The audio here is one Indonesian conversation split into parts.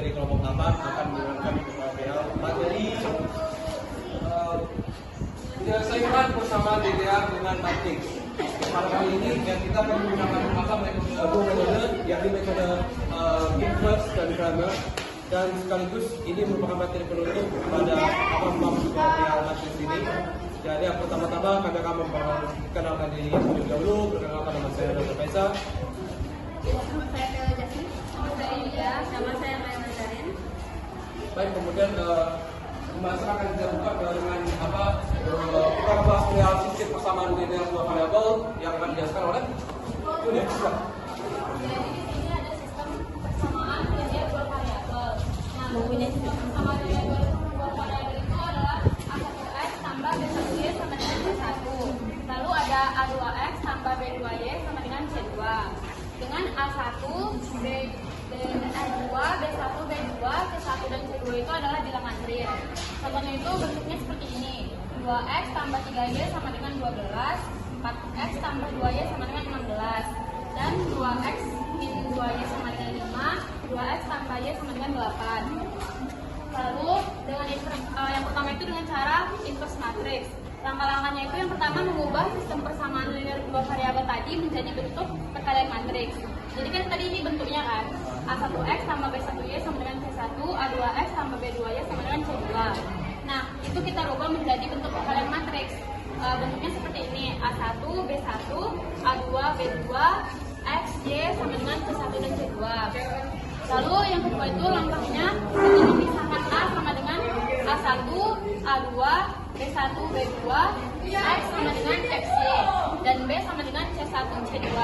dari kelompok 8 akan mendengarkan beberapa materi menyelesaikan persamaan linear dengan matriks. Pada kali ini kita akan menggunakan dua metode, yakni metode inverse dan Cramer, dan sekaligus ini merupakan materi penutup pada pembahasan perihal matriks ini. Jadi yang pertama-tama kami akan memperkenalkan diri terlebih dahulu. Perkenalkan nama saya Dr. Faisal. Nama saya Jasmine. Nama saya Yulia. Nama saya Maya Mandarin. Baik, kemudian pembahasan akan kita buka dengan kita akan bahas perihal sistem persamaan linear dua variabel yang akan dijelaskan oleh Yulia. Jadi di sini ada sistem persamaan linear dua variabel. Nah, sistem persamaan linear dua variabel itu adalah A1x tambah B1y sama dengan C1. Lalu ada A2x tambah B2y sama dengan C2. Dengan A1, A2, B1, B2, C1 dan C2 itu adalah bilangan matriks. Contohnya itu bentuknya seperti ini. 2x tambah 3y sama dengan 12, 4x tambah 2y sama dengan 16, dan 2x min 2y sama dengan 5, 2x tambah y sama dengan 8. Lalu dengan yang pertama itu dengan cara inverse matrix. Langkah-langkahnya itu yang pertama mengubah sistem persamaan linear dua variabel tadi menjadi bentuk perkalian matriks. Jadi kan tadi ini bentuknya kan A1x tambah B1y sama dengan C1, A2x tambah B2y sama dengan C2. Nah, itu kita rubah menjadi bentuk perkalian matriks. Bentuknya seperti ini, A1, B1, A2, B2, X, Y sama dengan C1 dan C2. Lalu yang kedua itu langkahnya kita memisahkan A sama dengan A1, A2, B1, B2, X sama dengan XY, dan B sama dengan C1, C2.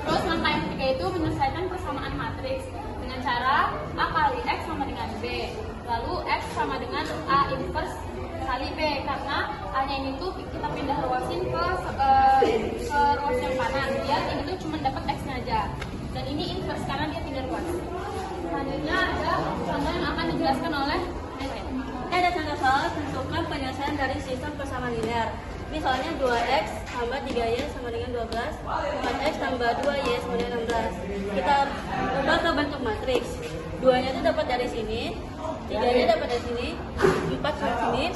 Terus langkah yang ketiga itu menyelesaikan persamaan matriks dengan cara A kali X sama dengan B. Lalu X sama dengan A inverse kali B, karena A-nya ini tuh kita pindah ruasin ke ruas yang kanan. Dia ini tuh cuma dapat X-nya aja. Dan ini inverse karena dia pindah ruas. Selanjutnya ada contoh yang akan dijelaskan oleh Ellen. Ada contoh soal tentukan penyelesaian dari sistem persamaan linear. Misalnya 2x tambah 3y sama dengan 12, 4x tambah 2y sama dengan 16. Kita ubah ke bentuk matriks. 2-nya itu dapat dari sini, 3-nya dapat dari sini, 4 dari sini,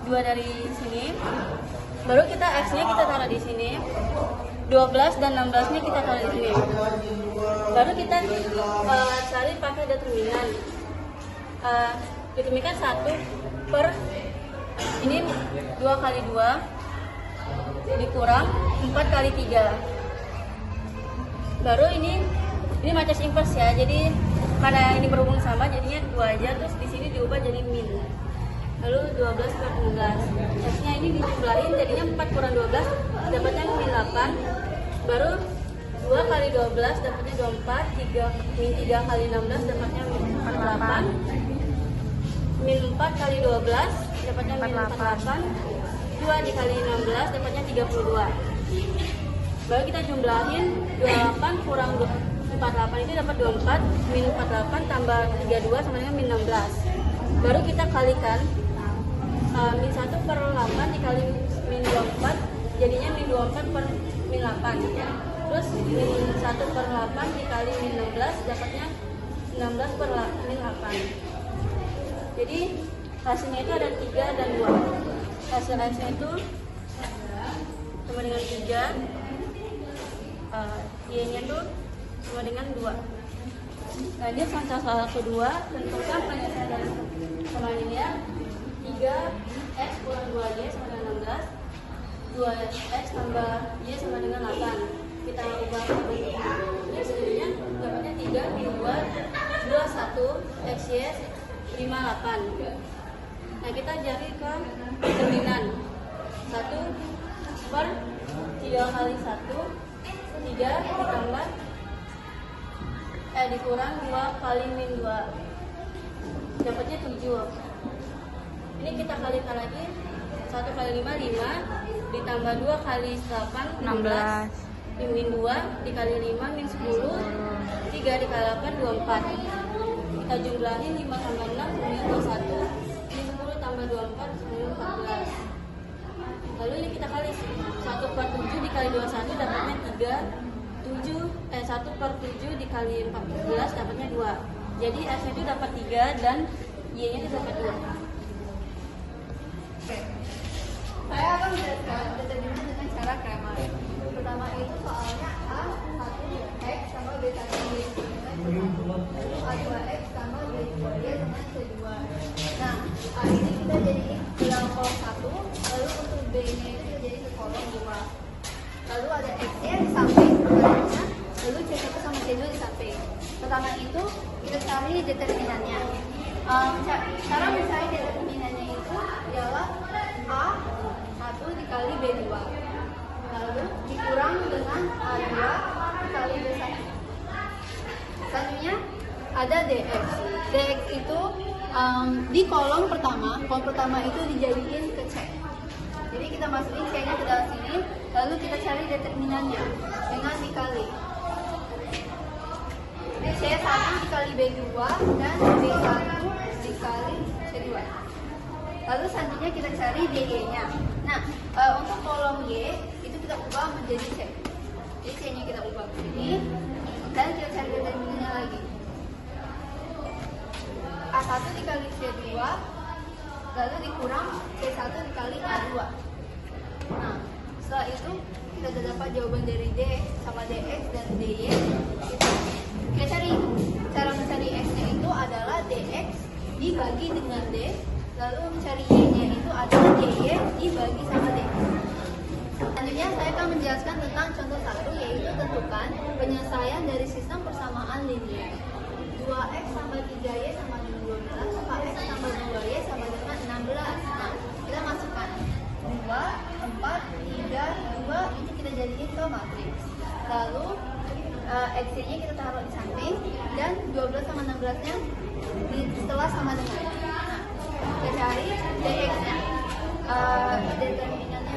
2 dari sini. Baru kita x-nya kita taruh di sini, 12 dan 16-nya kita taruh di sini. Baru kita cari pakai determinan. Determinan 1 per ini 2 kali 2 dikurang 4 kali 3. Baru ini matriks inverse ya. Jadi karena ini berhubung sama jadinya 2 aja, terus di sini diubah jadi min. Lalu 12 per 16. X-nya ini dijumlahin jadinya 4 kurang 12 dapatnya min 8. Baru 2 kali 12 dapatnya 24, min 3 kali 16 dapatnya min 48. Min 4 kali 12 dapatnya min 48. 2 dikali 16 dapatnya 32. Baru kita jumlahin 28 kurang 48 itu dapat 24, min 48 tambah 32 sama dengan min 16. Baru kita kalikan min 1 per 8 dikali min 24 jadinya min 24 per min 8. Terus min 1 per 8 dikali min 16 dapatnya 16 per min 8. Jadi hasilnya itu ada 3 dan 2. Hasilnya itu sama dengan 3, Y-nya itu sama dengan 2. Nah, dia contoh soal kedua, tentukan penyelesaian dari persamaan linear 3x kurang 2y sama dengan 16, 2x tambah y sama dengan 8. Kita ubah ke bentuknya. Ini sebenarnya dapatnya 3 min 2, 21 xy 58. Nah, kita cari ke determinan 1 per 3 kali 1, 3 ditambah dikurang 2 kali min 2 dapatnya 7. Ini kita kalikan lagi, 1 kali 5, 5 ditambah 2 kali 8, 16 min 2 dikali 5, min 10, 3 dikali 8, 24. Kita jumlahin 5 tambah 6 kemudian 21, min 10 tambah 24 kemudian 14. Lalu ini kita kali 1 per 7 dikali 21 dapatnya 3, 1 per 7 dikali 14 dapatnya 2. Jadi X-nya itu dapat 3 dan Y-nya itu dapat 2. Oke. Saya akan menjelaskan determinan dengan cara Kramer. Pertama itu soalnya A1 X sama B1 Y dengan A2X sama B2Y dengan C2. Nah, A ini kita jadiin di dalam kolom 1, lalu untuk B-nya itu kita jadiin di kolom 2. Lalu ada X-nya di samping, lalu C1 sama C2 di samping. Pertama itu kita cari determinannya. Cara mencari determinannya itu adalah A1 dikali B2, lalu dikurang dengan A2 dikali B1. Selanjutnya ada DX. DX itu di kolom pertama itu dijadiin ke C. Jadi kita masukin C-nya ke dalam sini, lalu kita cari determinannya dengan dikali. C1 dikali B2 dan B1 dikali C2. Lalu selanjutnya kita cari DY-nya. Nah, untuk kolom Y itu kita ubah menjadi C. Jadi C-nya kita ubah ke sini dan kita cari determinannya lagi. A1 dikali C2 lalu dikurang C1 dikali A2. Nah, setelah itu kita sudah dapat jawaban dari D sama DX dan DY. Kita cari cara mencari X-nya itu adalah DX dibagi dengan D, lalu mencari Y-nya itu adalah DY dibagi sama D. Selanjutnya saya akan menjelaskan tentang contoh 1, yaitu tentukan penyelesaian dari sistem persamaan linear. 2X tambah 3Y sama dengan 12, 4X tambah 2Y sama dengan 16. Nah, kita masukkan 2, 4, 3, 2 itu kita jadiin ke matriks. Lalu X-nya kita taruh di samping dan 12 sama 16-nya setelah sama dengan. Nah, kita cari DX-nya. Determinannya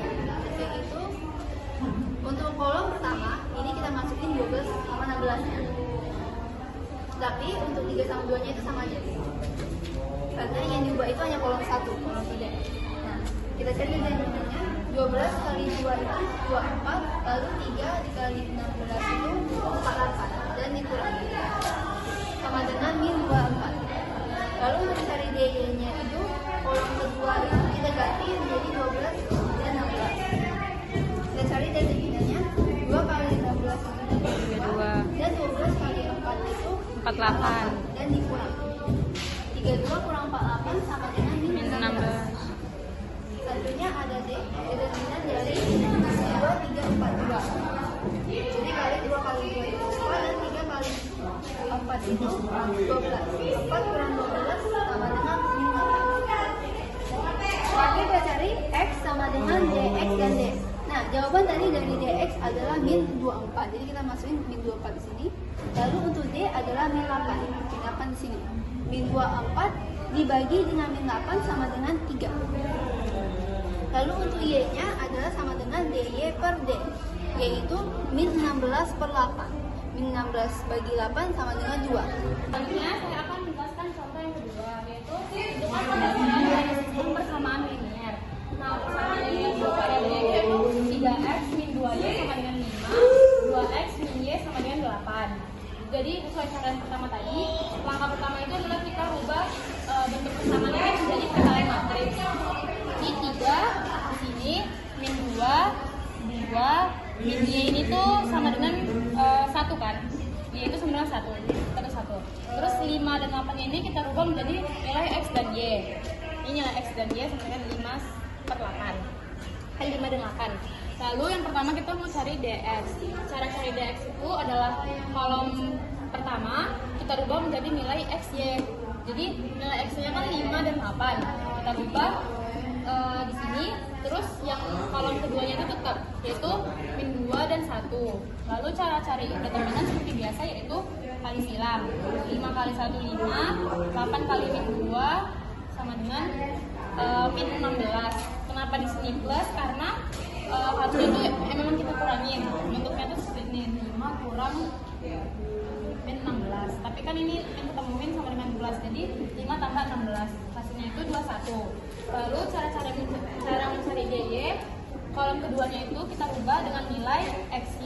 yaitu untuk kolom pertama ini kita masukin 12 sama 16-nya. Tapi untuk 3 sama 2-nya itu sama aja. Karena yang diubah itu hanya kolom 1, kolom 3. Nah, kita cari determinannya. 12 kali 2 itu 24, lalu 3 dikali 16 itu 48 dan dikurangi sama dengan min 24. Lalu untuk cari DY-nya itu kolom kedua itu kita ganti menjadi 12 dan 16. Kita cari determinannya 2 kali 16 itu 32 dan 12 kali 4 itu 48 dan dikurangi 32 kurang 48 sama dengan min 16. Selanjutnya ada D, determinan dari 2, 3, 4, 2. Jadi kali 2 kali 2 itu 4 dan 3 kali 4 itu 12. 4 kurang 12 sama dengan 5. Terakhir kita cari X sama dengan DX dan D. Nah, jawaban tadi dari DX adalah min 24. Jadi kita masukin min 24 di sini. Lalu untuk D adalah min 8. Min 8 di sini. Min 24 dibagi dengan min 8 sama dengan 3. Lalu untuk Y-nya adalah sama dengan DY per D, yaitu min 16 per 8. Min 16 bagi 8 sama dengan 2. Selanjutnya saya akan menjelaskan contoh yang kedua, yaitu dengan penyelesaian dari sistem persamaan linear. Nah, persamaan linear itu yaitu 3X min 2Y sama dengan 5, 2X min Y sama dengan 8. Jadi sesuai cara yang pertama tadi, langkah pertama itu adalah kita rubah bentuk persamaan ini menjadi persamaan matriks. Ini 3 di sini, min 2, 2, min Y ini tuh sama dengan 1 kan? Y itu sama dengan 1, terus 1. Terus 5 dan 8 ini kita rubah menjadi nilai X dan Y. Ini nilai X dan Y sama dengan 5 per 8. 5 dan 8. Lalu yang pertama kita mau cari DX. Cara cari DX itu adalah kolom pertama kita rubah menjadi nilai XY. Jadi nilai X-nya kan 5 dan 8. Kita rubah di sini, terus yang kolom keduanya itu tetap, yaitu min 2 dan 1. Lalu cara cari determinan seperti biasa, yaitu kali silang. 5 kali 1 5, 8 kali min 2 sama dengan min 16. Kenapa di sini plus? Karena harusnya itu memang kita kurangin. Bentuknya itu seperti ini, 5 kurang min 16. Tapi kan ini yang ketemu min sama dengan 12, jadi 5 tambah 16, hasilnya itu 21. Lalu cara mencari DY, kolom keduanya itu kita ubah dengan nilai XY.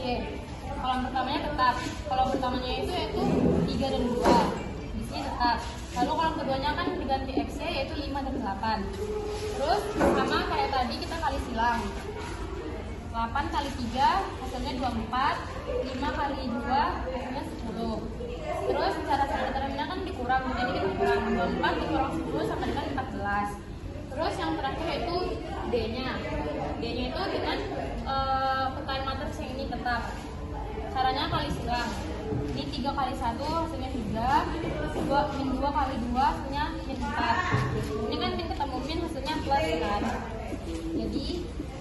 Kolom pertamanya tetap, kolom pertamanya itu yaitu 3 dan 2. Di sini ini tetap. Lalu kolom keduanya kan diganti X-nya yaitu 5 dan 8. Terus sama kayak tadi kita kali silang. 8 kali 3 hasilnya 24, 5 kali 2 hasilnya 10. Terus cara determinan kan dikurang, jadi kita kurang 24 dikurang 10 sama dengan 14. Terus yang terakhir yaitu D-nya. D-nya itu dengan perkalian matriks yang ini tetap. Caranya kali silang. Ini 3 kali 1 hasilnya 3, min 2 kali 2 hasilnya min 4. Ini kan min ketemu min hasilnya plus kan. Jadi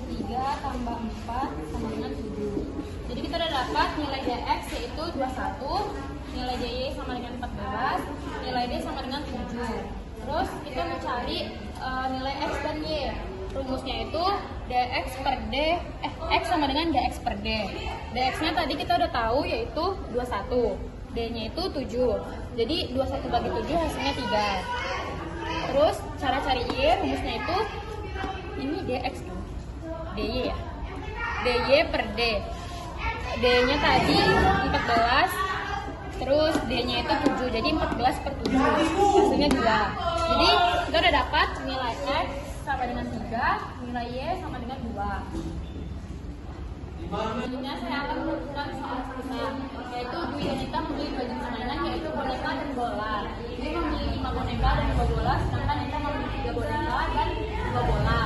3 tambah 4 sama dengan 7. Jadi kita udah dapat nilai dx yaitu 21, nilai dy sama dengan 14, nilai d sama dengan 7. Terus kita mencari nilai x dan y. Rumusnya itu dx per d, x sama dengan dx per d. Dx-nya tadi kita udah tahu yaitu 21, d-nya itu 7. Jadi 21 bagi 7 hasilnya 3. Terus cara cari y, rumusnya itu ini dx tuh. dy ya. dy per d. D-nya tadi 14, terus D-nya itu 7, jadi 14 per 7, hasilnya 2. Jadi kita udah dapat nilai X sama dengan 3, nilai Y sama dengan 2. Selanjutnya saya akan menunjukkan soal kita, yaitu Dwi dan Nita membeli baju mainan yaitu boneka dan bola. Ini membeli 5 boneka dan 2 bola, sedangkan Nita membeli 3 boneka dan 2 bola.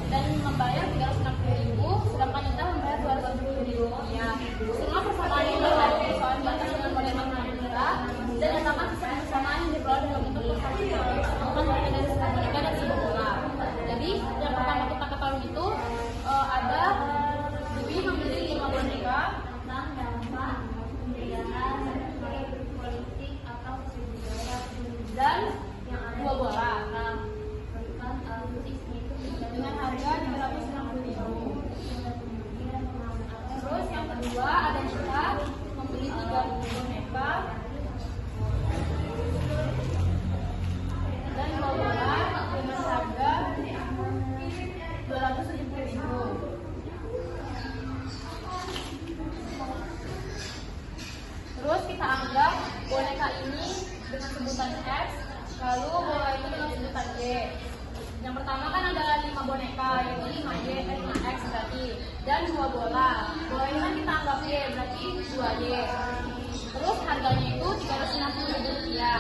Dan membayar 360.000, sedangkan Nita membayar 220.000 rupiah. Semua persamaan ini adalah soal batas dengan boneka Nita dan nyatakan persamaan yang diperoleh dalam bentuk persamaan. Bukan berarti dari sebuah boneka dan sebuah bola. Jadi yang pertama kita ketahui itu ada Dwi membeli 5 boneka tentang dampak pemilihan politik atau dan 2 bola dengan harga 360.000. Terus yang kedua ada Nita membeli 3 boneka dan 2 bola dengan harga 270.000. Terus kita anggap boneka ini dengan sebutan X, lalu bola ini dengan sebutan Y. Yang pertama kan ada 5 boneka, yaitu 5Y, 5X berarti, dan 2 bola. Bola ini kan kita anggap Y, berarti 2Y. Terus harganya itu 360.000 rupiah.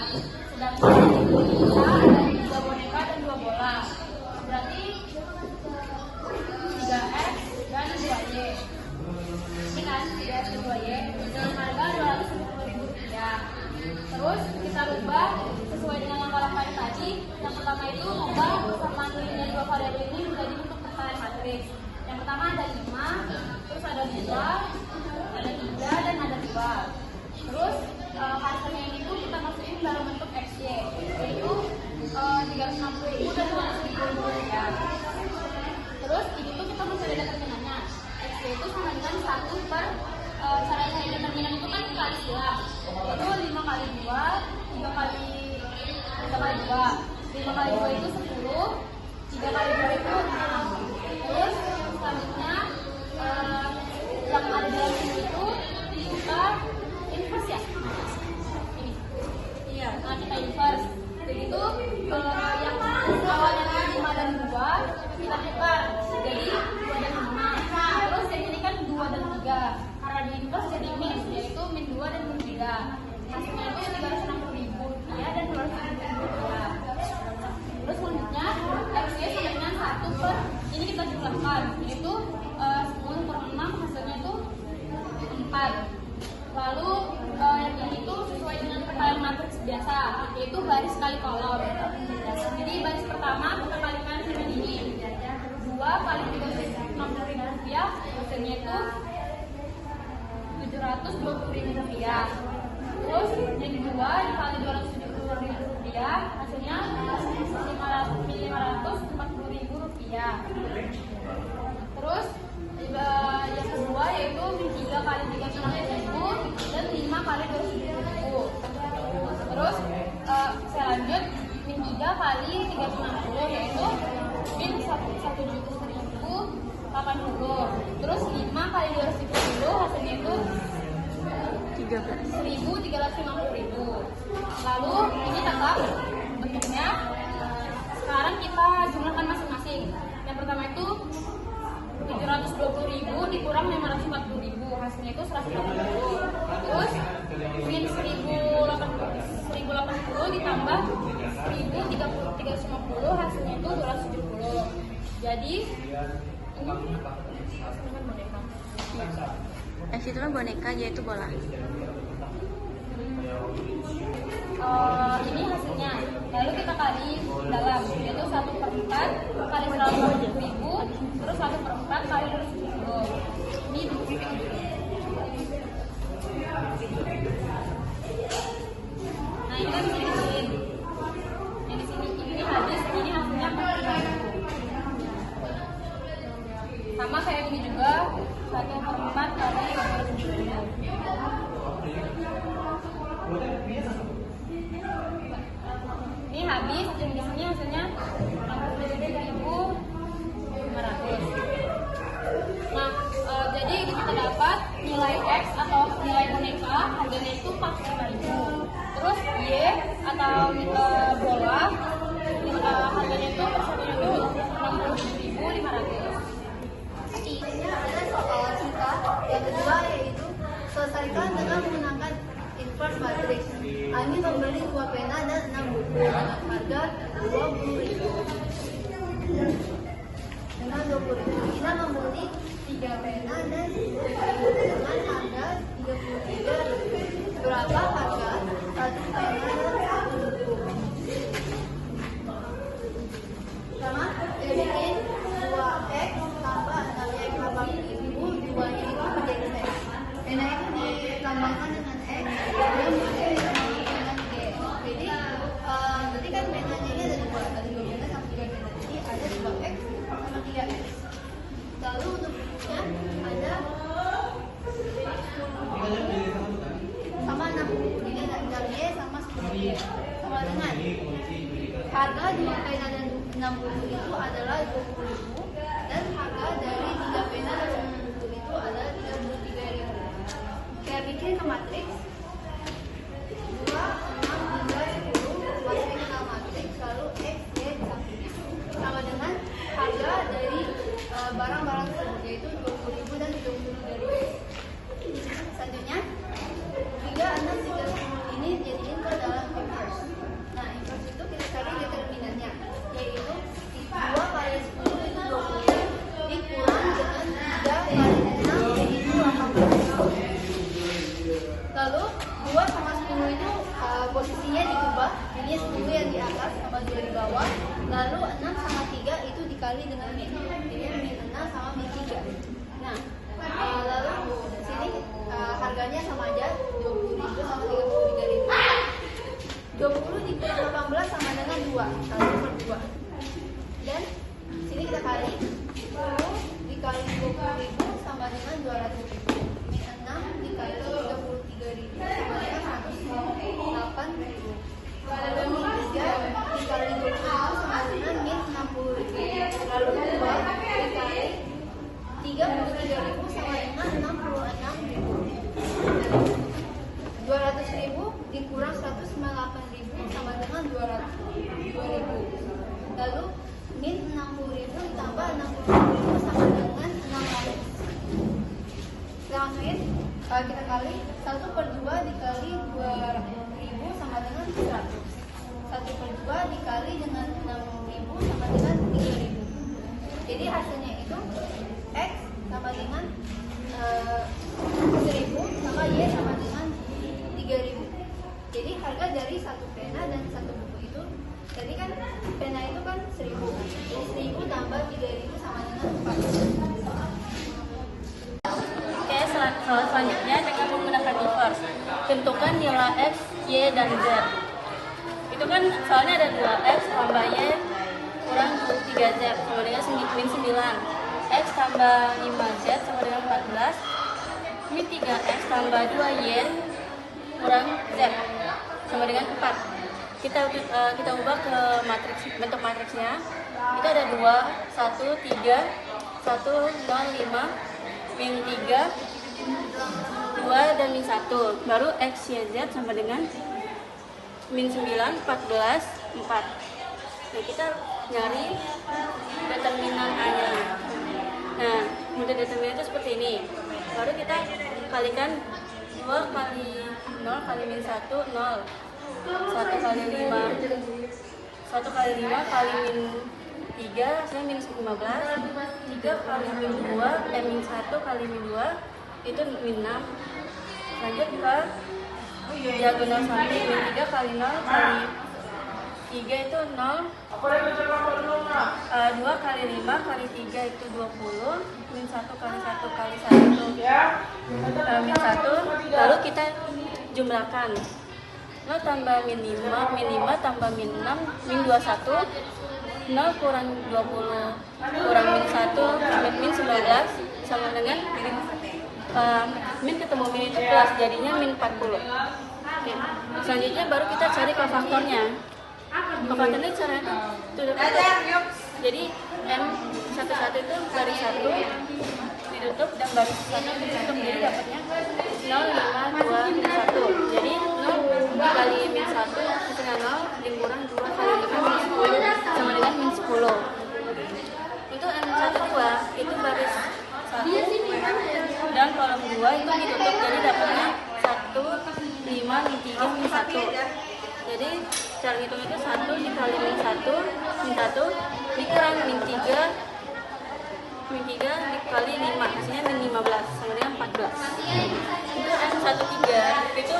Sedangkan kita ada 3 boneka dan 2 bola, berarti 3X dan 2Y. Ini kan 3X dan 2Y dengan harga 250.000 rupiah. Terus kita rubah sesuai dengan langkah-langkah tadi. Yang pertama itu mengubah persamaan linear dua variabel ini menjadi bentuk perkalian matriks. Yang pertama ada 5, terus ada 2, ada 3 dan ada 2. Terus hasilnya ini tuh kita masukin dalam bentuk XY, yaitu 360.000 dan 200.000 rupiah. Terus ini tuh kita mencari determinannya. XY itu sama dengan 1 per cara cari determinan itu kan kali silang. Itu 5 kali 2, 3 kali 2. 5 kali 2 itu 10, 3 kali 2 itu 6. Terus selanjutnya yang ada dalam sini itu kita inverse ya. Ini. Iya, nah kita inverse. Jadi itu yang awalnya 5 dan 2 kita tukar jadi 2 dan 5. Terus yang ini kan 2 dan 3. Karena di inverse jadi min, yaitu min 2 dan min 3. Hasilnya itu 360.000 rupiah dan 200.000 rupiah. Terus selanjutnya XY sama dengan 1 per ini kita jumlahkan, yaitu 10 per 6 hasilnya itu 4. Lalu yang ini itu sesuai dengan perkalian matriks biasa, yaitu baris kali kolom. Jadi baris pertama kita kalikan dengan ini 2 kali 360.000 rupiah, hasilnya itu 720.000 rupiah. Terus yang kedua dikali 270.000 rupiah, hasilnya 540.000 rupiah. Terus yang kedua yaitu 3 kali 360.000 dan 5 kali 270.000. Terus saya lanjut min 3 kali 360 yaitu min 1.180.000. Terus 5 kali 270 hasilnya itu 1.350.000. Lalu ini tetap bentuknya. Sekarang kita jumlahkan masing-masing. Yang pertama itu 720.000 dikurang 540.000, hasilnya itu 180. Terus min 1080 ditambah 1350, hasilnya itu 270. Jadi ini hasilnya boneka. X itu kan boneka, Y itu bola. Ini hasilnya. Lalu kita kali dalam, yaitu 1/4 kali 180.000, terus 1/4 kali 270. Ini nah ini kan bisa dikaliin. Yang di sini ini habis, ini hasilnya 45.000. Sama kayak ini juga 1/4 kali 270. Ini habis, dan di sini hasilnya 67.500. Nah, jadi kita dapat nilai X atau nilai boneka harganya itu 45.000. Terus Y atau bola harganya itu persatunya itu 67.500. Intinya ada soal kita yang kedua yaitu selesaikan dengan menggunakan inverse matrix. Ani membeli 2 pena dan 6 buku dengan harga 20.000. Dengan 20.000 Ina membeli 3 pena dan 10 buku dengan harga 33.000. Berapa harga 1 pena dan 1 buku? Sama, jadiin 2x tambah 6x tambah 1000, 2-nya itu menjadi x. Pena itu ditambahkan dengan x, dan menjadi dengan g. Jadi, berarti kan penanya ini ada 2, tadi 2 pena sama 3 pena. Jadi ada 2x sama 3x. Lalu untuk bukunya ada sama 6 buku. Jadi ada y sama 10y. Sama dengan harga 2 pena dan 6 buku itu adalah 20.000 dan harga dari 3 pena dan 6 buku itu adalah 33.000. Saya bikin ke matriks 2, 6, 3, 10 masuk ke matriks, lalu X, Y satunya sama dengan harga dari barang-barang tersebut yaitu 20.000 dan 33.000. Selanjutnya 3, 6, 3, 10 ini jadiin ke dalam inverse. Nah, inverse itu kita cari determinannya, yaitu 2 kali 10 itu 20 dikurang dengan 3 kali 6 yaitu 80. Lalu 2 sama 10 itu posisinya diubah, jadi 10 yang di atas sama 2 di bawah. Lalu 6 sama 3 itu dikali dengan min, jadi min 6 sama min 3. Nah, lalu sini harganya sama aja, 20.000 sama 33.000. 20 dikurang 18 sama dengan 2, 1 per 2. Dan sini kita kali 10 dikali 20.000 sama dengan 200.000. Min 6 dikali 33.000 sama dengan 108.000. Lalu min 3 dikali 20.000 sama dengan min 60.000. Lalu 2 dikali 33.000 sama dengan 66.000. 200.000 dikurang 198.000 sama dengan 200.000. Lalu min 60.000 ditambah 60.000 sama dengan 600. Kita masukin, kita kali 1 per 2 dikali 2.000 sama dengan 100. 1 per 2 dikali dengan 6.000 sama dengan 3.000. Jadi hasilnya itu X sama dengan 1.000 sama Y sama dengan 3.000. Jadi harga dari 1 pena dan 1 buku itu, jadi kan pena itu kan 1.000. Jadi 1.000 tambah 3.000 sama dengan 4. Oke, selanjutnya dengan menggunakan inverse. Tentukan nilai X, Y, dan Z. Itu kan soalnya ada 2X tambah Y kurang 3Z sama dengan min 9. X tambah 5Z sama dengan 14. Min 3X tambah 2Y kurang Z sama dengan 4. Kita ubah ke matriks, bentuk matriksnya. Itu ada 2, 1, 3, 1, 0, 5, min 3, 2 dan min 1. Baru X, Y, Z sama dengan min 9, 14, 4. Nah, kita nyari determinan A-nya. Nah, model determinan itu seperti ini. Baru kita kalikan 2 kali 0 kali min 1, 0. 1 kali 5. 1 kali 5 kali min 3, hasilnya min 15. 3 kali min 2, min 1 kali min 2, itu min 6. Lanjut ke diagonal samping, min 3 kali 0 kali 3 itu 0. 2 kali 5 kali 3 itu 20. Min 1 kali 1 kali 1 min 1. Lalu kita jumlahkan 0 tambah min 5, min 5 tambah min 6, min 21. 0 kurang 20 kurang min 1 min 19 sama dengan min ketemu min itu plus, jadinya min 40. Oke. Selanjutnya baru kita cari kofaktornya. Kofaktornya caranya tutup. Jadi M11 itu baris 1 ditutup dan baris 1 ditutup, jadi dapatnya 0, 5, 2, min 1. Jadi 0 dikali min 1 setengah 0 dikurang 2 kali 5 min 10 sama dengan min 10. Untuk M12 itu baris 1 dan kolom 2 itu ditutup, jadi dapatnya 1, 5, min 3, min 1. Jadi cara ngitung itu 1 dikali min 1 dikurang min 3 dikali 5, hasilnya min 15 sama dengan 14. Itu M13 itu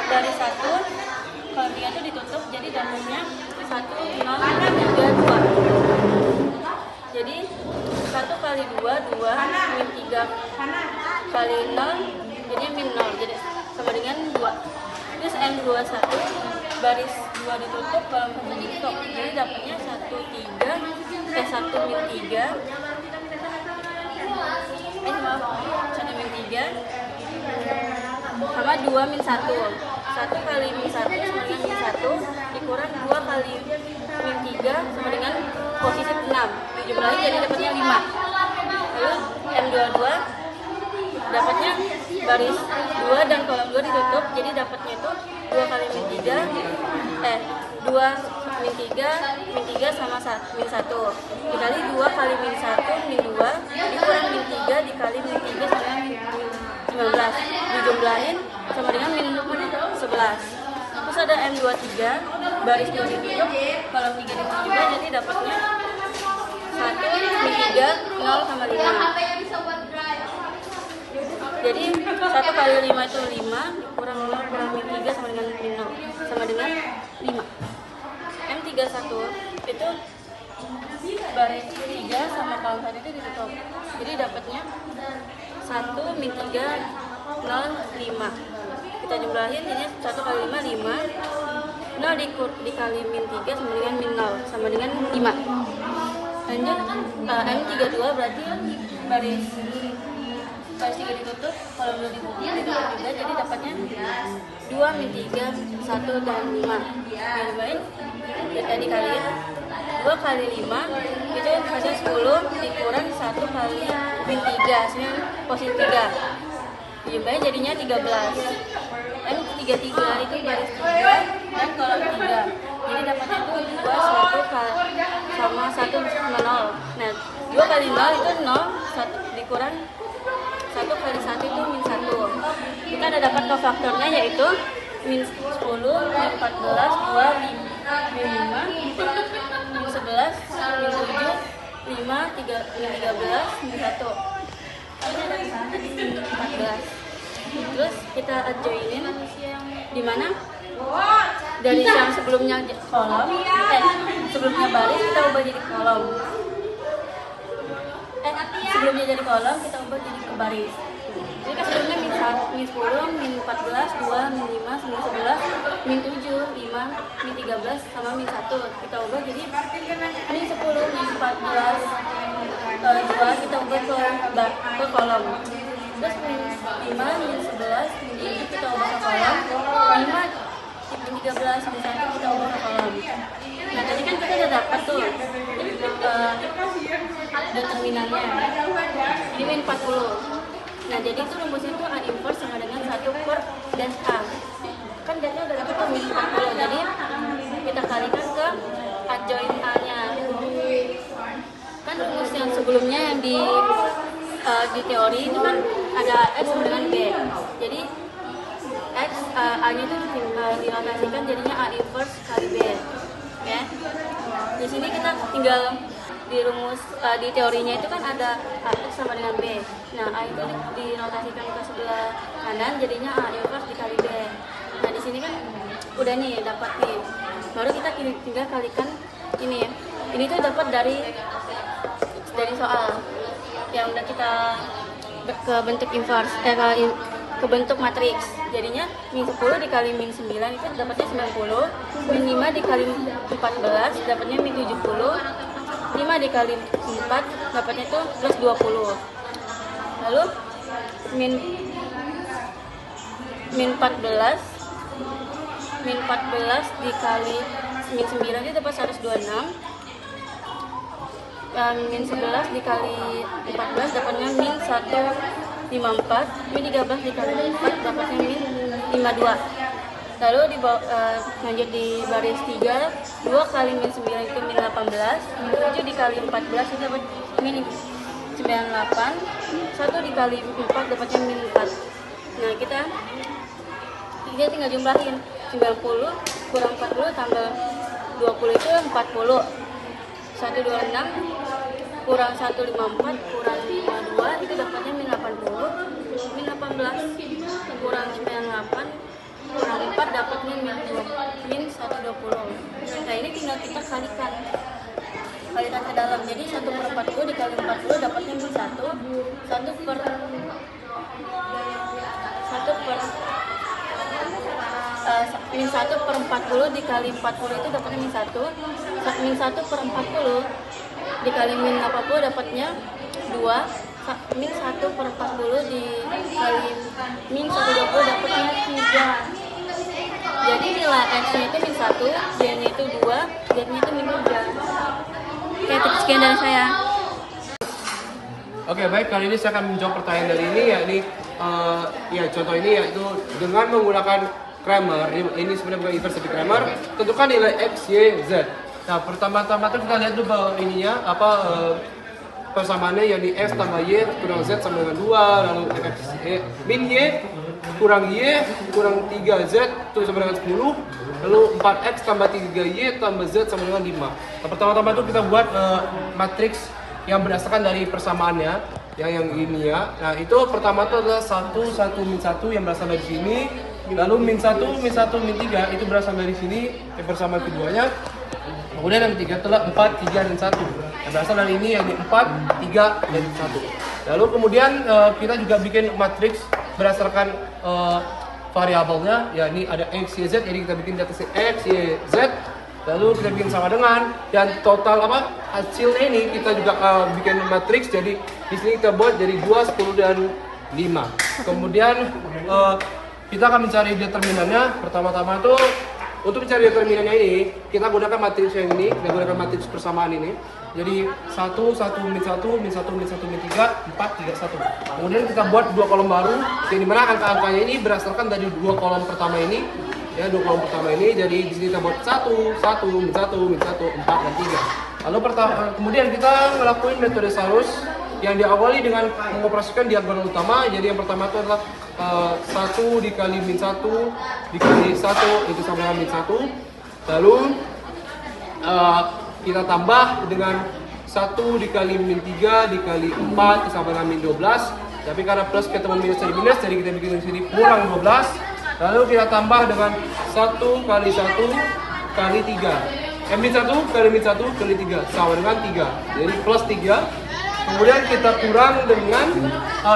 dari 1 kolom 3 itu ditutup, jadi dapatnya 1, 0, 3, 2. Jadi 1 kali 2, 2 min 3 kali 0 jadinya min 0, jadi sama dengan 2. Terus M21 baris 2 ditutup, kolom 1 ditutup, jadi dapatnya 1 min 3 1 min 3 sama 2 min 1. 1 kali min 1 sama dengan min 1 dikurang 2 kali min 3 sama dengan posisi 6, dijumlahi jadi dapatnya 5. Lalu M22 dapatnya baris 2 dan kolom 2 ditutup, jadi dapatnya itu 2 kali min 3 2 min 3 sama min 1 dikali 2 kali min 1 min 2 dikurang min 3 dikali min 3 sama min 19 dijumlahin sama dengan min 11. Terus ada M23 baris 2 ditutup, kolom 3 ditutup juga, jadi dapatnya 1 min 3 0 sama 5. Jadi 1 kali 5 itu 5 kurang 0 kurang min 3 sama dengan min 0 sama dengan 5. M31 itu baris 3 sama kolom 1 itu ditutup, jadi dapatnya 1 min 3 0 5. Kita jumlahin, ini 1 kali 5 5, 0 dikali min 3 sama dengan min 0 sama dengan 5. Lanjut M32 berarti baris 3 ditutup, kolom 2 ditutup juga, jadi dapatnya 2 min 3 1 dan 5. Dicobain, kita dikali 2 kali 5 itu hasil 10 dikurang 1 kali min 3, hasilnya posisi 3. Dicobain jadinya 13. M33 itu baris 3 dan kolom 3, jadi dapatnya itu 2 1 sama 1 sama 0. Nah 2 kali 0 itu 0, 1 dikurang 1 kali 1 itu min 1. Kita ada dapat kofaktornya yaitu min 10, min 14, 2, min 5, min 11, min 7, 5, min 13, min 1. Ini ada di sana di min 14. Terus kita joinin di mana? Dari yang sebelumnya kolom, sebelumnya baris kita ubah jadi kolom. Sebelumnya jadi kolom kita ubah jadi ke baris. Jadi kan sebelumnya min 10, min 14, 2, min 5, min 11, min 7, 5, min 13 sama min 1. Kita ubah jadi min 10, min 14, 2 kita ubah ke kolom. Terus min 5, min 11, min 7 kita ubah ke kolom. 5, min 13, min 1 kita ubah ke kolom. Nah tadi kan kita udah dapat tuh determinannya, ini min 40. Nah jadi itu rumusnya itu A inverse sama dengan 1 per dan A. kan data udah dapat min 40, jadi kita kalikan ke adjoint A-nya. Kan rumus yang sebelumnya yang di teori itu kan ada X sama dengan B. Jadi X A-nya itu dinotasikan jadinya A inverse kali B. Ya. Di sini kita tinggal di rumus di teorinya itu kan ada AX sama dengan B. Nah, A itu dinotasikan ke sebelah kanan jadinya A inverse dikali B. Nah, di sini kan udah nih dapat nih. Baru kita tinggal kalikan ini ya. Ini tuh dapat dari soal yang udah kita ke bentuk inverse ke bentuk matriks. Jadinya min 10 dikali min 9 itu dapatnya 90, min 5 dikali 14 dapatnya min 70, 5 dikali 4 dapatnya itu plus 20. Lalu min 14 dikali min 9 itu dapat 126. Min 11 dikali 14 dapatnya min 154, min 13 dikali 4 dapatnya min 52. Lalu lanjut di baris 3, 2 kali min 9 itu min 18, 7 dikali 14 itu dapat min 98, 1 dikali 4 dapatnya min 4. Nah, kita tinggal jumlahin 90 kurang 40 tambah 20 itu 40, 126 kurang 154 kurang 52 itu dapatnya min 80, min 18 kurang 98 kurang 4 dapatnya min 120. Nah, ini tinggal kita kalikan ke dalam. Jadi 1/40 dikali 40 dapatnya min 1, min 1/40 dikali 40 itu dapatnya min 1, min 1/40 dikali min 80 dapatnya 2, min 1/40 dikali min 120 dapatnya 3. Jadi nilai X-nya itu min 1, Y-nya itu 2, Z-nya itu min 3. Oke, sekian dari saya. Oke, baik, kali ini saya akan menjawab pertanyaan dari ini, yakni contoh ini yaitu dengan menggunakan Cramer. Ini sebenarnya bukan inverse tapi Cramer. Tentukan nilai X, Y, Z. Nah, pertama-tama tuh kita lihat dulu ininya persamaannya, yakni X tambah Y kurang Z sama dengan 2, lalu X min Y kurang Y kurang 3Z itu sama dengan 10, lalu 4X tambah 3Y tambah Z sama dengan 5. Nah, pertama-tama itu kita buat matriks yang berdasarkan dari persamaannya yang ini ya. Nah, itu pertama itu adalah 1, 1, min 1 yang berasal dari sini, lalu min 1, min 1, min 3 itu berasal dari sini, yang persamaan keduanya. Kemudian yang ketiga adalah 4, 3, dan 1 yang berasal dari ini, yang 4, 3, dan 1. Lalu kemudian kita juga bikin matriks berdasarkan variabelnya, ya ini ada X, Y, Z, jadi kita bikin data X, Y, Z. Lalu kita bikin sama dengan, dan total hasilnya ini kita juga bikin matriks. Jadi di sini kita buat jadi 2, 10, dan 5. Kemudian kita akan mencari determinannya. Pertama-tama itu untuk mencari determinannya ini kita gunakan matriks yang ini, kita gunakan matriks persamaan ini. Jadi 1, 1, min 1, min 1, min 1, min 3, 4, 3, 1. Kemudian kita buat 2 kolom baru, yang dimana angka-angkanya ini berdasarkan dari 2 kolom pertama ini. Ya, 2 kolom pertama ini, jadi di sini kita buat 1, 1, min 1, min 1, 4, dan 3. Lalu kemudian kita ngelakuin metode Sarus yang diawali dengan mengoperasikan diagonal utama. Jadi yang pertama itu adalah 1 dikali min 1 dikali 1 itu sama dengan min 1. Lalu kita tambah dengan 1 dikali min 3 dikali 4 sama dengan min 12. Tapi karena plus ketemu minus jadi minus, jadi kita bikin di sini kurang 12. Lalu kita tambah dengan 1 kali 1 kali 3. Min 1 kali min 1 kali 3 sama dengan 3. Jadi plus 3. Kemudian kita kurang dengan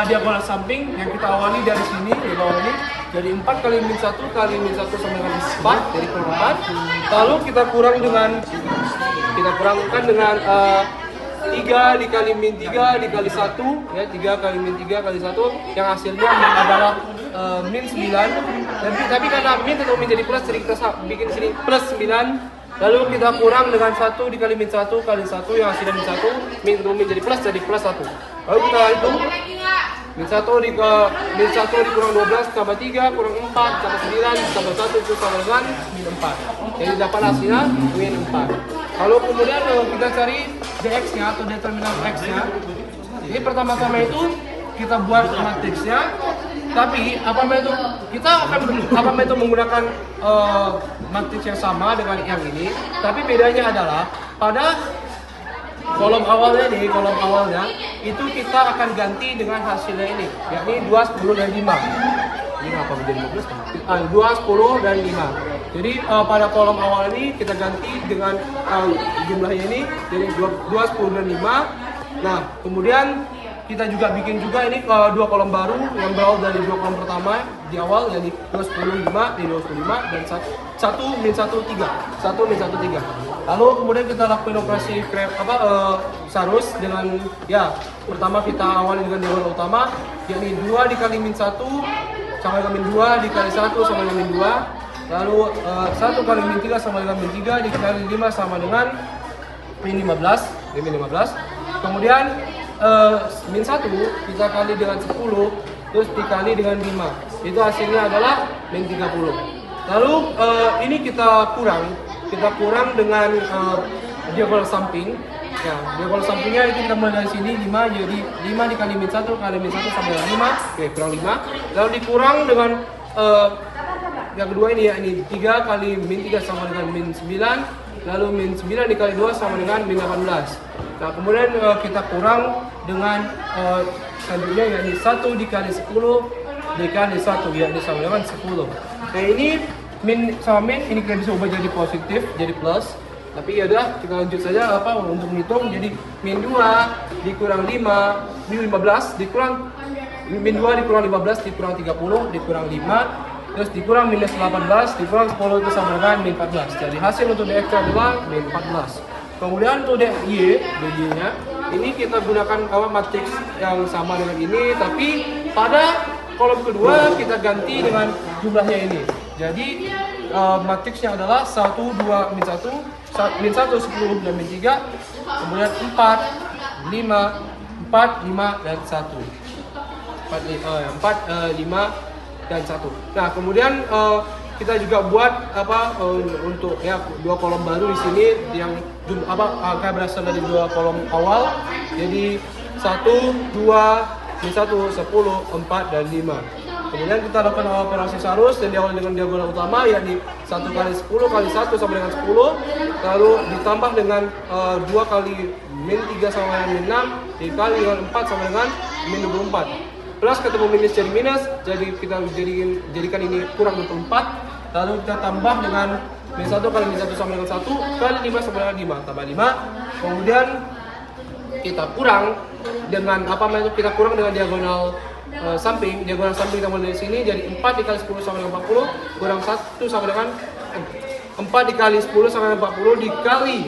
diagonal samping yang kita awali dari sini di bawah ini. Jadi 4 kali min 1 kali min 1 sama dengan 4, jadi kurang 4. Lalu kita kurangkan dengan 3 dikali min 3 dikali 1, ya 3 kali min 3 kali 1 yang hasilnya adalah min 9. Tapi karena min tetap menjadi plus, jadi kita bikin sini plus 9. Lalu kita kurang dengan 1 dikali min 1 kali 1 yang hasilnya min 1, min jadi plus, jadi plus 1. Lalu kita hitung min 1 dikurang 12 tambah 3 kurang 4 tambah 9 tambah 1 itu sama dengan min 4. Jadi dapat hasilnya min 4. Kalau kemudian kita cari dx-nya atau determinan x-nya. Jadi pertama-tama itu kita buat matriksnya, tapi kita akan menggunakan matriks yang sama dengan yang ini, tapi bedanya adalah pada kolom awalnya itu kita akan ganti dengan hasilnya ini, yakni 2, 10 dan 5. Ini apa menjadi 15? 2, 10 dan 5. Jadi pada kolom awal ini kita ganti dengan jumlahnya ini, jadi 2, 10 dan 5. Nah, kemudian kita juga bikin juga ini dua kolom baru yang berawal dari dua kolom pertama di awal, yakni 2, 10, 5, di 2, 10, 5 dan 1, min 1, 3. 1, min 1, 3. Lalu kemudian kita lakukan operasi sarus dengan pertama kita awali dengan diagonal utama, yakni 2 dikali min 1 sama dengan min 2 dikali 1 sama dengan min 2. Lalu 1 kali min 3 sama dengan min 3 dikali 5 sama dengan min 15. Kemudian min 1 kita kali dengan 10 terus dikali dengan 5. Itu hasilnya adalah min 30. Lalu ini kita kurang dengan diagonal samping. Ya, diagonal sampingnya itu kita mulai dari sini 5, jadi 5 dikali min 1 kali min 1 sama dengan 5. Oke, kurang 5. Lalu dikurang dengan yang kedua ini, ya, ini 3 kali min 3 sama dengan min 9. Lalu min 9 dikali 2 sama dengan min 18. Nah, kemudian kita kurang dengan selanjutnya, yakni 1 dikali 10 dikali 1, yakni sama dengan 10. Nah, ini min sama min ini kita bisa ubah jadi positif, jadi plus. Tapi ya udah, kita lanjut saja untuk menghitung. Jadi min 2 dikurang 5, min 15 dikurang min 2 dikurang 15 dikurang 30 dikurang 5. Terus dikurang minus 18, dikurang 10 itu sama dengan min 14. Jadi hasil untuk dx adalah min 14. Kemudian untuk dy nya ini kita gunakan matriks yang sama dengan ini, tapi pada kolom kedua kita ganti dengan jumlahnya ini. Jadi matriksnya adalah 1, 2, min 1, min 1, 10 dan min 3. Kemudian 4, 5, 5 dan 1. 4, 5 dan 1. Nah, kemudian kita juga buat untuk dua kolom baru di sini yang angka berasal dari dua kolom awal. Jadi 1, 2, min 1, 10, 4 dan 5. Kemudian kita lakukan operasi sarus dan diawali dengan diagonal utama, yakni 1 kali 10 kali 1 sama dengan 10. Lalu ditambah dengan 2 kali min 3 sama dengan min 6 dikali dengan 4 sama dengan min 24. Plus ketemu minus jadi minus, jadi kita jadikan ini kurang 24. Lalu kita tambah dengan min 1 kali min 1 sama dengan 1 kali 5 sama dengan 5 tambah 5. Kemudian kita kurang dengan kita kurang dengan diagonal samping. Diagonal samping kita mulai dari sini, jadi 4 dikali 10 sama dengan 40 kurang 1 sama dengan 4 dikali 10 sama dengan 40 dikali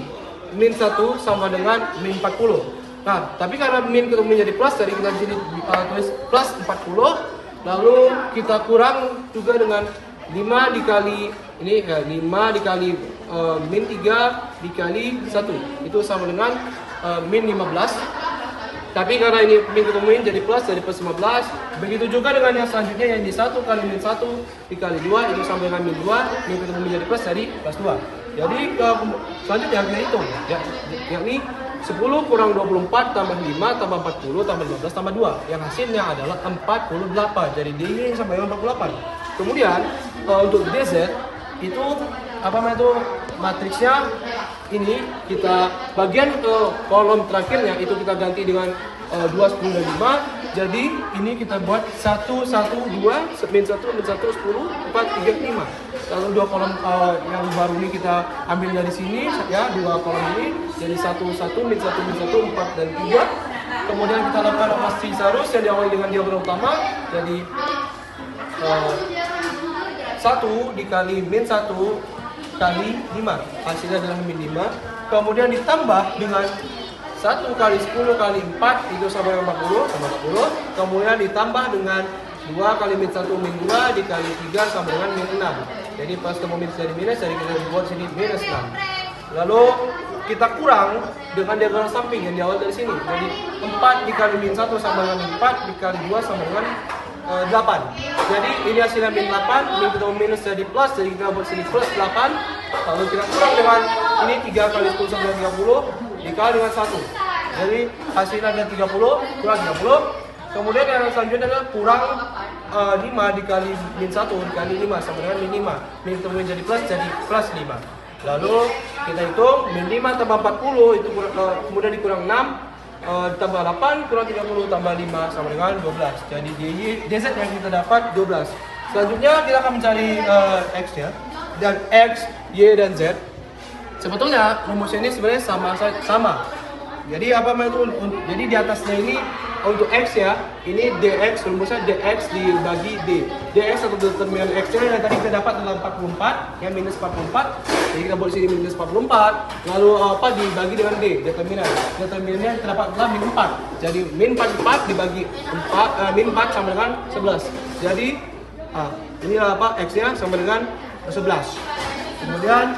min 1 sama dengan min 40. Nah, tapi karena min ketemu menjadi plus, jadi kita di sini tulis plus 40. Lalu kita kurang juga dengan 5 dikali ini 5 dikali min 3 dikali 1. Itu sama dengan min 15. Tapi karena ini min ketemu min jadi plus plus 15. Begitu juga dengan yang selanjutnya, yang di 1 kali min 1 dikali 2 itu sama dengan min 2. Min ketemu min jadi plus 2. Jadi selanjutnya kita hitung, yakni 10 kurang 24 tambah 5 tambah 40 tambah 15 tambah 2. Yang hasilnya adalah 48. Jadi D ini sama dengan 48. Kemudian untuk DZ itu matriksnya ini kita bagian ke kolom terakhirnya itu kita ganti dengan 2, 10 dan 5. Jadi ini kita buat 1, 1, 2, min 1, min 1, 10, 4, 3, 5. Lalu dua kolom yang baru ini kita ambil dari sini, ya, dua kolom ini. Jadi 1, 1, min 1, min 1, 4 dan 3. Kemudian kita lakukan operasi sarus yang diawali dengan diagonal utama. Jadi 1 dikali min 1 kali 5, hasilnya adalah min 5. Kemudian ditambah dengan 1 kali 10 kali 4 itu sama dengan 40 sama 40. Kemudian ditambah dengan 2 kali min 1 min 2 dikali 3 sama dengan min 6. Jadi pas ketemu minus jadi minus, jadi kita buat sini minus 6. Lalu kita kurang dengan diagonal samping yang diawal dari sini. Jadi 4 dikali min 1 sama dengan 4 dikali 2 sama dengan 8. Jadi ini hasilnya min 8, min kita minus jadi plus, jadi kita buat sini plus 8. Lalu kita kurang dengan ini 3 kali 10 sama dengan 30 dikali dengan 1. Jadi hasilnya ada 30 kurang 30. Kemudian yang selanjutnya adalah kurang 5 dikali min 1 dikali 5 sama dengan min 5. Min kemudian jadi plus 5. Lalu kita hitung min 5 tambah 40 itu kemudian dikurang 6 tambah 8 kurang 30 tambah 5 sama dengan 12. Jadi DZ yang kita dapat 12. Selanjutnya kita akan mencari X ya. Dan X, Y, dan Z. Sebetulnya rumusnya ini sebenarnya sama. Jadi jadi di atasnya ini untuk X ya, ini DX, rumusnya DX dibagi D. DX atau determinan X yang tadi kita dapat adalah 44, yang minus 44. Jadi kita buat sini minus 44. Lalu apa dibagi dengan D, determinan. Determinannya terdapat adalah min 4. Jadi min 44 dibagi 4, min 4 sama dengan 11. Jadi ini adalah apa? X-nya sama dengan 11. Kemudian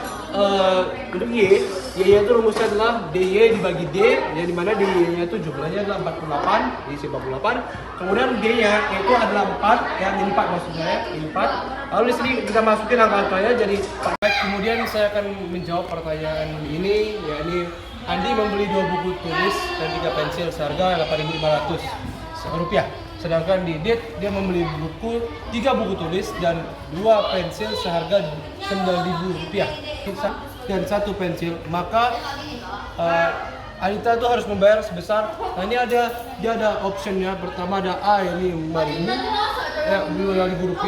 untuk Y itu rumusnya adalah DY dibagi D, yang dimana DY-nya itu jumlahnya adalah 48, diisi 48. Kemudian D-nya itu adalah 4, yang ini 4 maksudnya, ini 4. Lalu di sini kita masukin angka-angkanya jadi 4. Kemudian saya akan menjawab pertanyaan ini, yakni Andi membeli 2 buku tulis dan 3 pensil seharga Rp8.500. Sedangkan Didit dia membeli 3 buku tulis dan 2 pensil seharga Rp9.000 dan 1 pensil, maka Anita itu harus membayar sebesar. Nah ini dia ada optionnya. Pertama ada A ini Rp5.000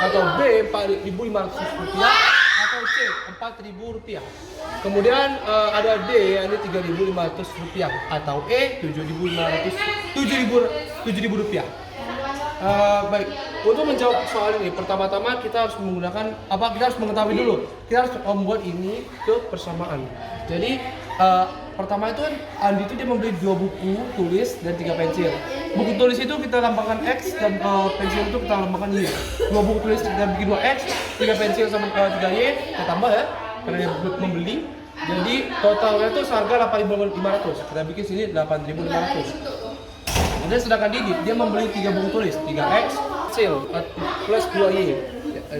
atau B Rp4.500 atau C Rp4.000. Kemudian ada D ini Rp3.500 atau E Rp7.000. Baik, untuk menjawab soal ini pertama-tama kita harus menggunakan kita harus mengetahui dulu. Kita harus membuat ini ke persamaan. Jadi pertama itu Andi itu dia membeli 2 buku tulis dan 3 pensil. Buku tulis itu kita lambangkan X dan pensil itu kita lambangkan Y. 2 buku tulis kita bikin 2X, 3 pensil sama 3Y kita tambah ya karena dia membeli. Jadi totalnya itu seharga Rp8.500. Kita bikin sini Rp8.500. Dan sedangkan Didit dia membeli 3 buku tulis, 3X, pensil plus 2Y.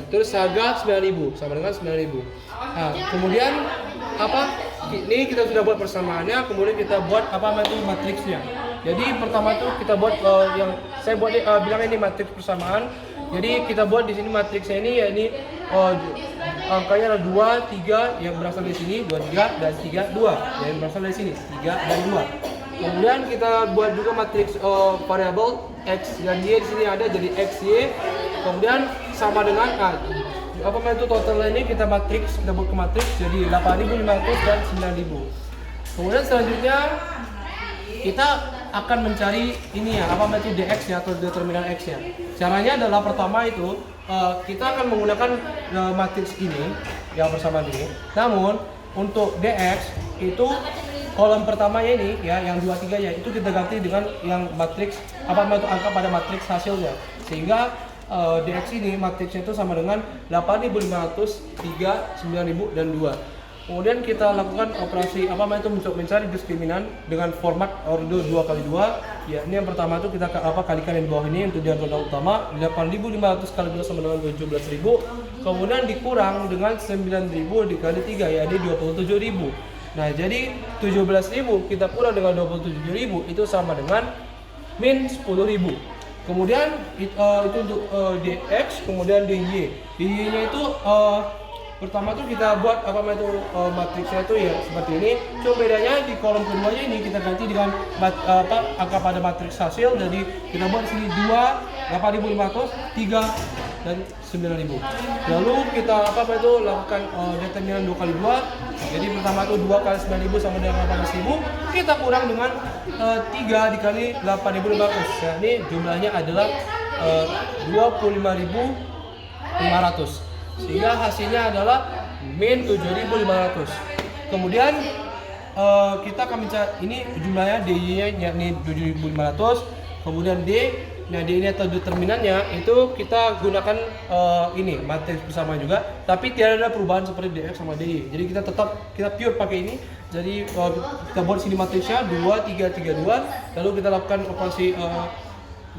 Terus harga Rp9.000 sama dengan Rp9.000. Nah, kemudian ini kita sudah buat persamaannya, kemudian kita buat matriksnya. Jadi pertama itu kita buat yang saya buat bilang ini matriks persamaan. Jadi kita buat di sini matriksnya ini yakni angkanya ada 2, 3 yang berasal dari sini, 2, 3 dan 3, 2 yang berasal dari sini, 3 dan 2. Kemudian kita buat juga matriks variabel X dan Y di sini ada jadi X, Y. Kemudian sama dengan itu totalnya ini kita buat ke matriks jadi 8.500 dan 9.000. Kemudian selanjutnya kita akan mencari ini ya, itu DX ya atau determinan X ya. Caranya adalah pertama itu kita akan menggunakan matriks ini yang persamaan ini. Namun untuk DX itu kolom pertamanya ini ya, yang 2, 3 ya, itu kita ganti dengan yang matriks angka pada matriks hasilnya. Sehingga DX ini matriksnya itu sama dengan 8.500, 3, 9.000 dan 2. Kemudian kita lakukan operasi mencari diskriminan dengan format order 2x2. Ya, ini yang pertama itu kita kalikan yang bawah ini untuk diagonal utama 8.500 kali 2 sama dengan 17.000. Kemudian dikurang dengan 9.000 dikali 3 ya, ini 27.000. Nah, jadi 17.000 kita kurang dengan 27.000 itu sama dengan min 10.000. Kemudian itu untuk DX, kemudian DY. DY-nya itu pertama tuh kita buat matriksnya itu ya seperti ini. Cuma bedanya di kolom keduanya ini kita ganti dengan angka pada matriks hasil. Jadi kita buat di sini 2, 8.500, 3 dan 9.000. Lalu kita lakukan determinan 2 kali 2. Jadi pertama itu 2 kali 9.000 sama dengan 18.000. Kita kurang dengan 3 dikali 8.500. Nah, ini jumlahnya adalah 25.500. Sehingga hasilnya adalah min 7.500. Kemudian kita akan mencari ini jumlahnya DY-nya yakni 7.500. Kemudian D Nah di ini atau determinannya itu kita gunakan ini matriks bersama juga, tapi tidak ada perubahan seperti DX sama DY. Jadi kita pure pakai ini. Jadi kita buat sini matriksnya 2 3 3 2, lalu kita lakukan operasi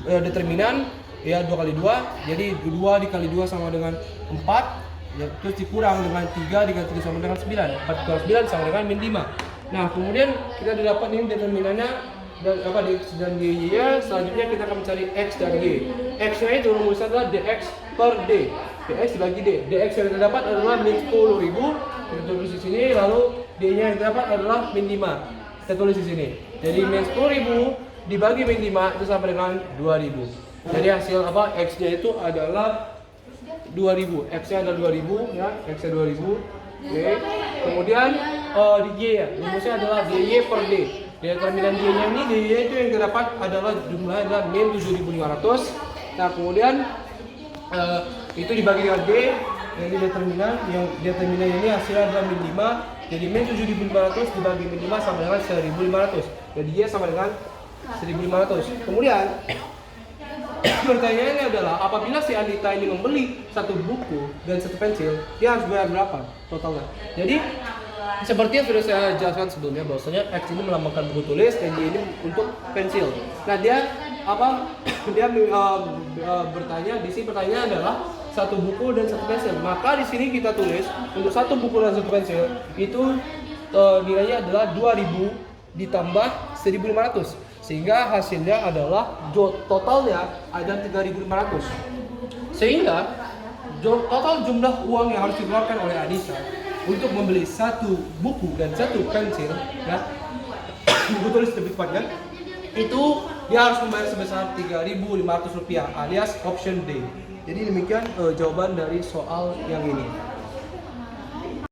determinan ya 2 kali 2, jadi 2 dikali 2 sama dengan 4 ya, terus dikurang dengan 3 dikali 3 sama dengan 9, 4 kurang 9 sama dengan min 5. Nah kemudian kita dapat ini determinannya dan dan y nya. Selanjutnya kita akan mencari x dan y. X nya itu rumusnya adalah dx per d, dx dibagi d. Dx yang kita dapat adalah min 10.000, kita tulis di sini, lalu d nya yang kita dapat adalah min 5, kita tulis di sini. Jadi min 10.000 dibagi min 5 itu sama dengan 2.000. Jadi hasil x nya itu adalah 2.000, x nya adalah 2.000 ya, x nya 2.000. Oke. Kemudian di y ya, rumusnya adalah dy per d. Determinan y nya ini, dy itu yang kita dapat adalah jumlahnya adalah min 7.500. Nah kemudian itu dibagi dengan d, jadi determinan ini hasilnya adalah min 5. Jadi min 7.500 dibagi min 5 sama dengan 1.500. Jadi y sama dengan 1.500. Kemudian pertanyaannya adalah apabila si Anita ini membeli satu buku dan satu pensil, dia harus bayar berapa totalnya? Jadi seperti yang sudah saya jelaskan sebelumnya bahwasanya X ini melambangkan buku tulis dan Y ini untuk pensil. Nah dia bertanya di sini, pertanyaannya adalah satu buku dan satu pensil. Maka di sini kita tulis untuk satu buku dan satu pensil itu nilainya adalah 2.000 ditambah 1.500. Sehingga hasilnya adalah totalnya ada 3.500. Sehingga total jumlah uang yang harus dikeluarkan oleh Anissa untuk membeli satu buku dan satu pensil, ya, buku tulis lebih tepatnya, itu dia harus membayar sebesar Rp3.500 alias option D. Jadi demikian jawaban dari soal yang ini.